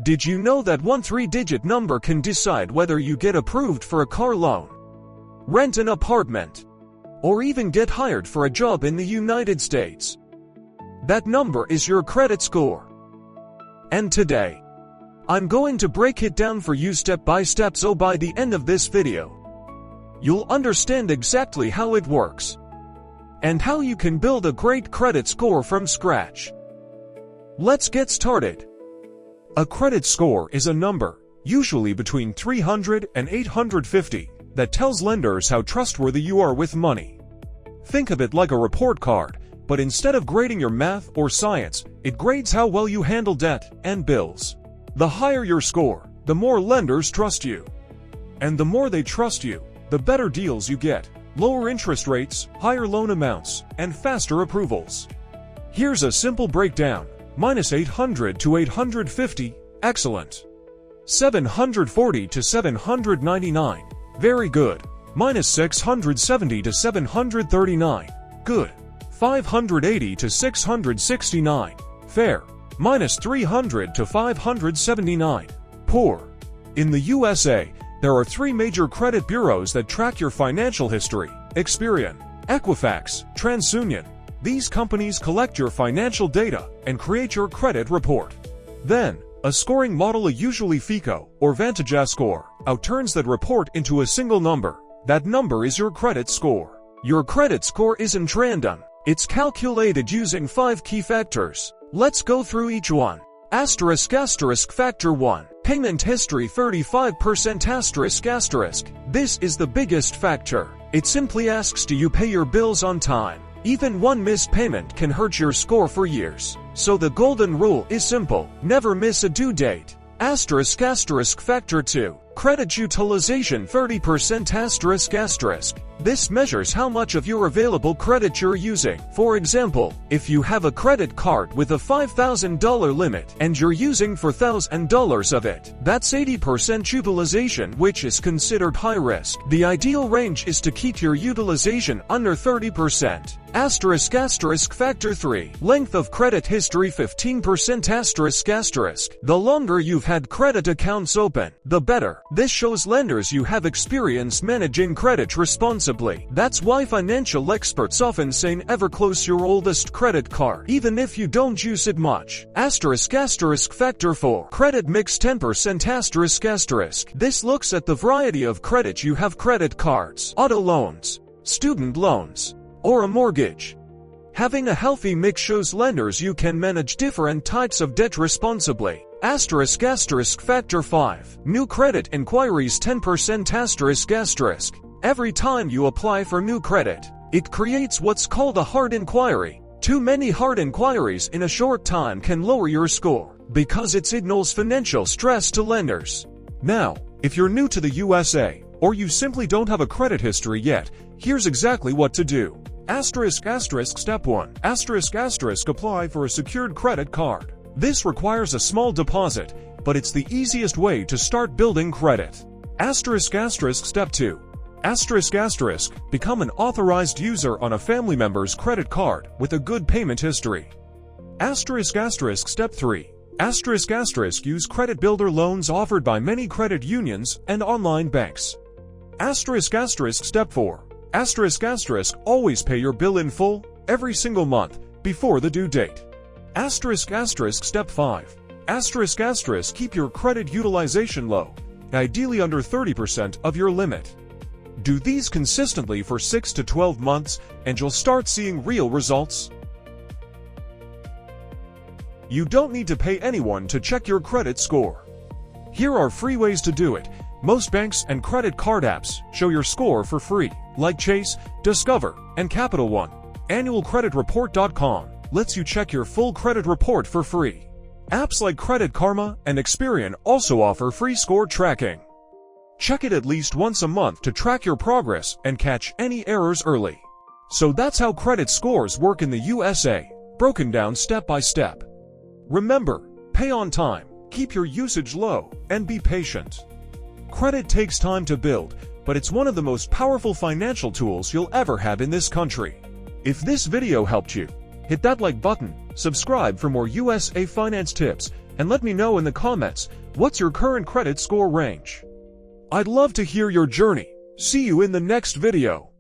Did you know that one 3-digit number can decide whether you get approved for a car loan, rent an apartment, or even get hired for a job in the United States? That number is your credit score. And today, I'm going to break it down for you step by step, so by the end of this video, you'll understand exactly how it works and how you can build a great credit score from scratch. Let's get started. A credit score is a number, usually between 300 and 850, that tells lenders how trustworthy you are with money. Think of it like a report card, but instead of grading your math or science, it grades how well you handle debt and bills. The higher your score, the more lenders trust you. And the more they trust you, the better deals you get, lower interest rates, higher loan amounts, and faster approvals. Here's a simple breakdown. Minus 800 to 850, excellent. 740 to 799, very good. Minus 670 to 739, good. 580 to 669, fair. Minus 300 to 579, poor. In the USA, there are 3 major credit bureaus that track your financial history: Experian, Equifax, TransUnion. These companies collect your financial data and create your credit report. Then, a scoring model, usually FICO or VantageScore, outturns that report into a single number. That number is your credit score. Your credit score isn't random. It's calculated using 5 key factors. Let's go through each one. Factor 1. Payment history 35%. This is the biggest factor. It simply asks, do you pay your bills on time? Even one missed payment can hurt your score for years. So the golden rule is simple: never miss a due date. Factor 2. Credit utilization 30%. This measures how much of your available credit you're using. For example, if you have a credit card with a $5,000 limit and you're using $4,000 of it, that's 80% utilization, which is considered high risk. The ideal range is to keep your utilization under 30%. Factor 3. Length of credit history 15%. The longer you've had credit accounts open, the better. This shows lenders you have experience managing credit responsibly. That's why financial experts often say never close your oldest credit card, even if you don't use it much. Factor 4. Credit mix 10%. This looks at the variety of credit you have: credit cards, auto loans, student loans, or a mortgage. Having a healthy mix shows lenders you can manage different types of debt responsibly. Factor 5. New credit inquiries 10%. Every time you apply for new credit, it creates what's called a hard inquiry. Too many hard inquiries in a short time can lower your score, because it signals financial stress to lenders. Now, if you're new to the USA, or you simply don't have a credit history yet, here's exactly what to do. Step 1. Apply for a secured credit card. This requires a small deposit, but it's the easiest way to start building credit. Step 2. Become an authorized user on a family member's credit card with a good payment history. Step 3. Use credit builder loans offered by many credit unions and online banks. Step 4. Always pay your bill in full, every single month, before the due date. Step 5. Keep your credit utilization low, ideally under 30% of your limit. Do these consistently for 6 to 12 months, and you'll start seeing real results. You don't need to pay anyone to check your credit score. Here are free ways to do it. Most banks and credit card apps show your score for free, like Chase, Discover, and Capital One. AnnualCreditReport.com lets you check your full credit report for free. Apps like Credit Karma and Experian also offer free score tracking. Check it at least once a month to track your progress and catch any errors early. So that's how credit scores work in the USA, broken down step by step. Remember, pay on time, keep your usage low, and be patient. Credit takes time to build, but it's one of the most powerful financial tools you'll ever have in this country. If this video helped you, hit that like button, subscribe for more USA finance tips, And let me know in the comments, what's your current credit score range? I'd love to hear your journey. See you in the next video.